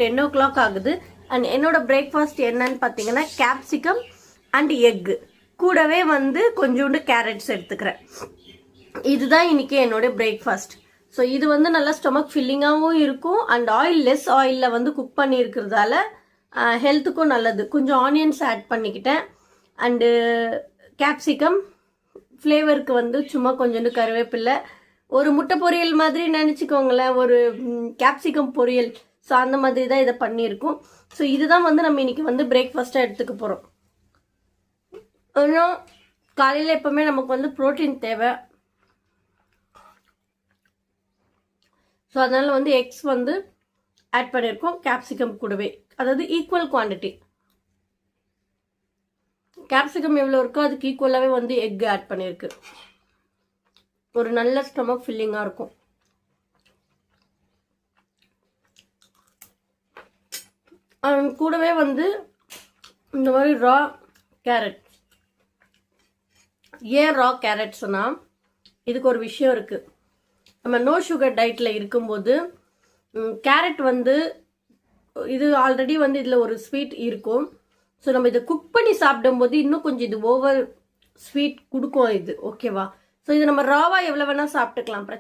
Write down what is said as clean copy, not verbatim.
10 o'clock ஆகுது. And என்னோட breakfast என்னன்னு பார்த்தீங்கன்னா கேப்சிகம் அண்ட் எக்கு கூடவே வந்து கொஞ்சோண்டு கேரட்ஸ் எடுத்துக்கிறேன். இதுதான் இன்னைக்கு என்னோட பிரேக்ஃபாஸ்ட். ஸோ இது வந்து நல்லா ஸ்டொமக் ஃபில்லிங்காகவும் இருக்கும் அண்ட் லெஸ் ஆயிலில் வந்து குக் பண்ணியிருக்கிறதால ஹெல்த்துக்கும் நல்லது. கொஞ்சம் ஆனியன்ஸ் ஆட் பண்ணிக்கிட்டேன் அண்டு கேப்சிகம் ஃப்ளேவருக்கு வந்து சும்மா கொஞ்சோண்டு கருவேப்பில்லை, ஒரு முட்டை பொரியல் மாதிரி நினச்சிக்கோங்களேன், ஒரு கேப்சிகம் பொரியல். ஸோ அந்த மாதிரி தான் இதை பண்ணியிருக்கோம். ஸோ இதுதான் வந்து நம்ம இன்னைக்கு வந்து பிரேக்ஃபாஸ்ட்டாக எடுத்துக்க போகிறோம். இன்னும் காலையில் எப்போவுமே நமக்கு வந்து ப்ரோட்டீன் தேவை. ஸோ அதனால் வந்து எக்ஸ் வந்து ஆட் பண்ணியிருக்கோம் கேப்சிகம் கூடவே, அதாவது ஈக்குவல் குவான்டிட்டி. கேப்சிகம் எவ்வளோ இருக்கோ அதுக்கு ஈக்குவலாகவே வந்து எக் ஆட் பண்ணியிருக்கு. ஒரு நல்ல ஸ்டொமக் ஃபில்லிங்காக இருக்கும். கூடவே வந்து இந்த மாதிரி ரா கேரட். ஏன் ரா கேரட்ஸ்னா இதுக்கு ஒரு விஷயம் இருக்குது. நம்ம நோ சுகர் டயட்டில் இருக்கும்போது கேரட் வந்து இது ஆல்ரெடி வந்து இதில் ஒரு ஸ்வீட் இருக்கும். ஸோ நம்ம இதை குக் பண்ணி சாப்பிடும்போது இன்னும் கொஞ்சம் இது ஓவர் ஸ்வீட் கொடுக்கும் இது, ஓகேவா? ஸோ இது நம்ம ராவாக எவ்வளோ வேணால் சாப்பிட்டுக்கலாம்.